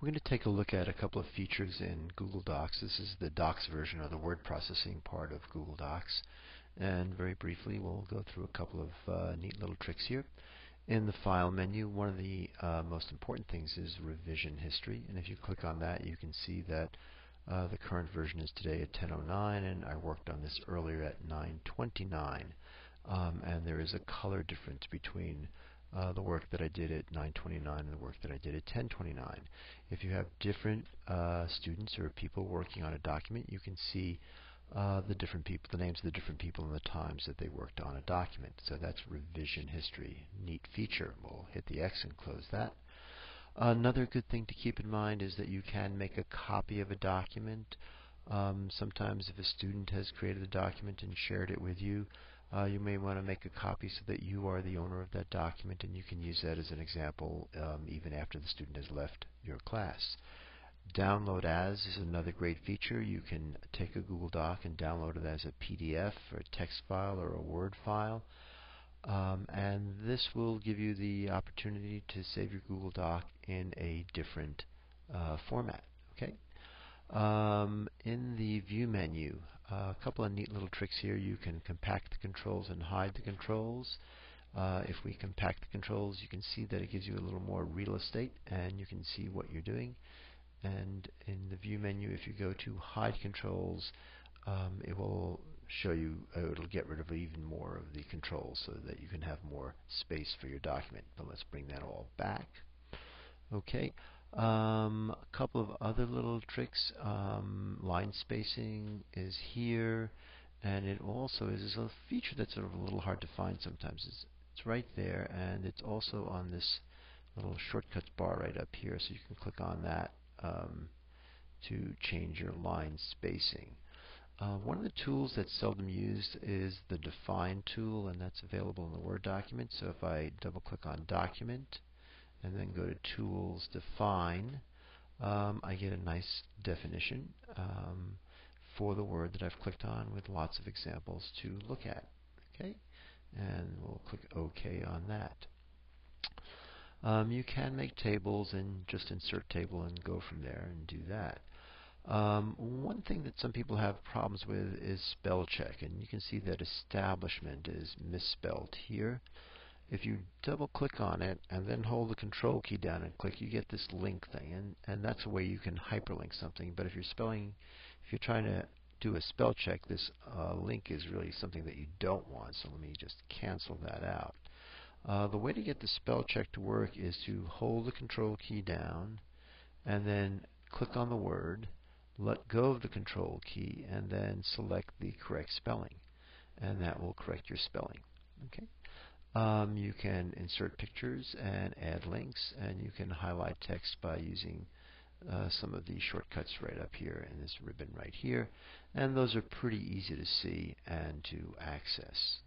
We're going to take a look at a couple of features in Google Docs. This is the Docs version, or the word processing part of Google Docs. And very briefly, we'll go through a couple of neat little tricks here. In the File menu, one of the most important things is revision history. And if you click on that, you can see that the current version is today at 10:09, and I worked on this earlier at 9:29. And there is a color difference between the work that I did at 9:29 and the work that I did at 10:29. If you have different students or people working on a document, you can see the different people, the names of the different people and the times that they worked on a document. So that's revision history. Neat feature. We'll hit the X and close that. Another good thing to keep in mind is that you can make a copy of a document. Sometimes if a student has created a document and shared it with you, you may want to make a copy so that you are the owner of that document, and you can use that as an example even after the student has left your class. Download as is another great feature. You can take a Google Doc and download it as a PDF or a text file or a Word file. And this will give you the opportunity to save your Google Doc in a different format. Okay. In the View menu, a couple of neat little tricks here. You can compact the controls and hide the controls. If we compact the controls, you can see that it gives you a little more real estate, and you can see what you're doing. And in the View menu, if you go to Hide Controls, it will show you, it'll get rid of even more of the controls so that you can have more space for your document. But let's bring that all back. Okay. A couple of other little tricks. Line spacing is here, and it also is a feature that's sort of a little hard to find sometimes. It's right there, and it's also on this little shortcuts bar right up here, so you can click on that to change your line spacing. One of the tools that's seldom used is the Define tool, and that's available in the Word document. So if I double click on Document and then go to Tools, Define, I get a nice definition for the word that I've clicked on with lots of examples to look at. Okay, and we'll click OK on that. You can make tables and just insert table and go from there and do that. One thing that some people have problems with is spell check, and you can see that establishment is misspelled here. If you double click on it and then hold the control key down and click, you get this link thing, and that's a way you can hyperlink something. But if you're trying to do a spell check, this link is really something that you don't want, so let me just cancel that out. The way to get the spell check to work is to hold the control key down and then click on the word, let go of the control key, and then select the correct spelling, and that will correct your spelling. Okay. You can insert pictures and add links, and you can highlight text by using some of these shortcuts right up here in this ribbon right here, and those are pretty easy to see and to access.